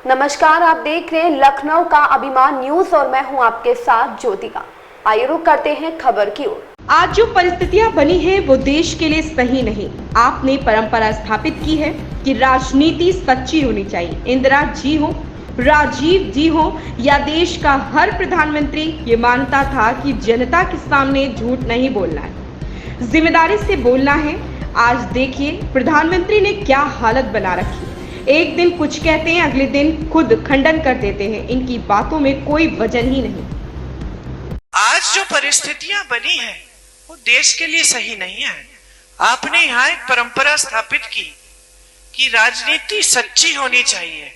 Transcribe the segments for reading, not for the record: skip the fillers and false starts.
नमस्कार, आप देख रहे हैं लखनऊ का अभिमान न्यूज और मैं हूं आपके साथ ज्योतिका। आइए रुक करते हैं खबर की ओर। आज जो परिस्थितियां बनी है वो देश के लिए सही नहीं। आपने परंपरा स्थापित की है कि राजनीति सच्ची होनी चाहिए। इंदिरा जी हो, राजीव जी हो या देश का हर प्रधानमंत्री ये मानता था कि जनता के सामने झूठ नहीं बोलना है, जिम्मेदारी से बोलना है। आज देखिए प्रधानमंत्री ने क्या हालत बना रखी। एक दिन कुछ कहते हैं, अगले दिन खुद खंडन कर देते हैं। इनकी बातों में कोई वजन ही नहीं। आज जो परिस्थितियां बनी है वो देश के लिए सही नहीं है। आपने यहाँ एक परंपरा स्थापित की कि राजनीति सच्ची होनी चाहिए।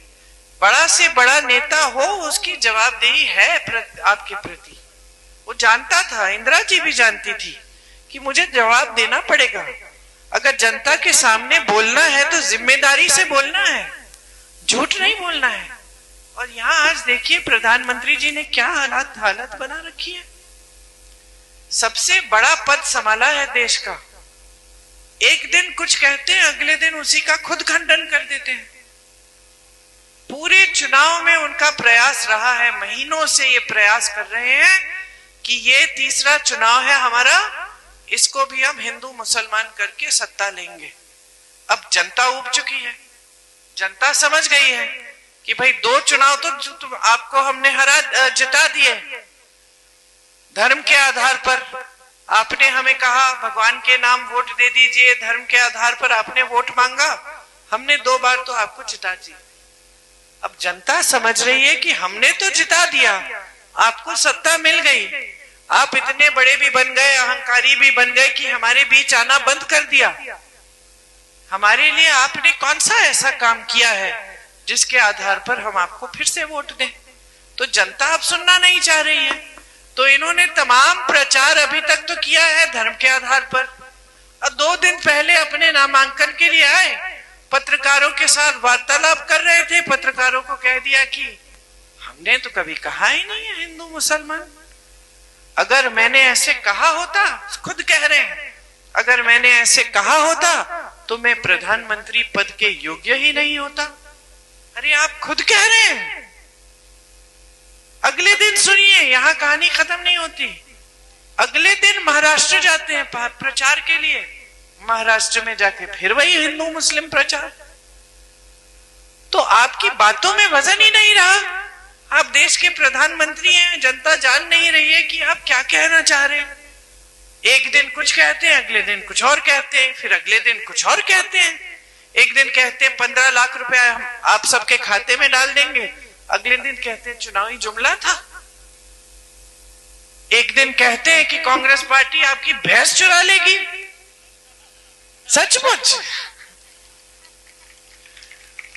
बड़ा से बड़ा नेता हो उसकी जवाबदेही है आपके प्रति। वो जानता था, इंदिरा जी भी जानती थी कि मुझे जवाब देना पड़ेगा। अगर जनता के सामने बोलना है तो जिम्मेदारी से बोलना है, झूठ नहीं बोलना है। और यहाँ आज देखिए प्रधानमंत्री जी ने क्या हालत बना रखी है। सबसे बड़ा पद संभाला है देश का, एक दिन कुछ कहते हैं, अगले दिन उसी का खुद खंडन कर देते हैं। पूरे चुनाव में उनका प्रयास रहा है, महीनों से ये प्रयास कर रहे हैं कि ये तीसरा चुनाव है हमारा, इसको भी हम हिंदू मुसलमान करके सत्ता लेंगे। अब जनता उब चुकी है, जनता समझ गई है कि भाई दो चुनाव तो आपको हमने जिता दिए। धर्म के आधार पर आपने हमें कहा भगवान के नाम वोट दे दीजिए, धर्म के आधार पर आपने वोट मांगा, हमने 2 बार तो आपको जिता दिया। अब जनता समझ रही है कि हमने तो जिता दिया, आपको सत्ता मिल गई, आप इतने बड़े भी बन गए, अहंकारी भी बन गए कि हमारे बीच आना बंद कर दिया। हमारे लिए आपने कौन सा ऐसा काम किया है जिसके आधार पर हम आपको फिर से वोट दें? तो जनता अब सुनना नहीं चाह रही है। तो इन्होंने तमाम प्रचार अभी तक तो किया है धर्म के आधार पर। अब 2 दिन पहले अपने नामांकन के लिए आए, पत्रकारों के साथ वार्तालाप कर रहे थे। पत्रकारों को कह दिया कि हमने तो कभी कहा ही नहीं है हिंदू मुसलमान। अगर मैंने ऐसे कहा होता, खुद कह रहे हैं, अगर मैंने ऐसे कहा होता तो मैं प्रधानमंत्री पद के योग्य ही नहीं होता। अरे आप खुद कह रहे हैं। अगले दिन सुनिए, यहां कहानी खत्म नहीं होती। अगले दिन महाराष्ट्र जाते हैं प्रचार के लिए, महाराष्ट्र में जाके फिर वही हिंदू मुस्लिम प्रचार। तो आपकी बातों में वजन ही नहीं रहा। आप देश के प्रधानमंत्री हैं, जनता जान नहीं रही है कि आप क्या कहना चाह रहे हैं। एक दिन कुछ कहते हैं, अगले दिन कुछ और कहते हैं, फिर अगले दिन कुछ और कहते हैं। एक दिन कहते हैं 15 लाख रुपए हम आप सबके खाते में डाल देंगे, अगले दिन कहते हैं चुनावी जुमला था। एक दिन कहते हैं कि कांग्रेस पार्टी आपकी भैंस चुरा लेगी। सचमुच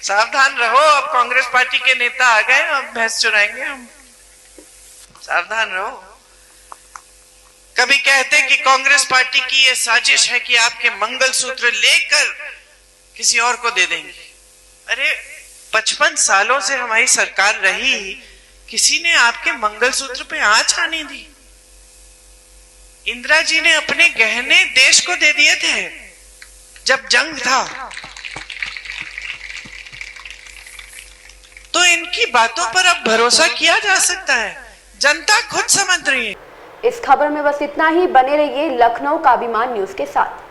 सावधान रहो, अब कांग्रेस पार्टी के नेता आ गए, अब भैंस चुराएंगे हम, सावधान रहो। कभी कहते हैं कि कांग्रेस पार्टी की ये साजिश है कि आपके मंगलसूत्र लेकर किसी और को दे देंगे। अरे 55 सालों से हमारी सरकार रही, किसी ने आपके मंगलसूत्र पे आंच आने दी? इंदिरा जी ने अपने गहने देश को दे दिए थे जब जंग था। तो इनकी बातों पर अब भरोसा किया जा सकता है? जनता खुद समझ रही है। इस खबर में बस इतना ही। बने रहिए लखनऊ का अभिमान न्यूज के साथ।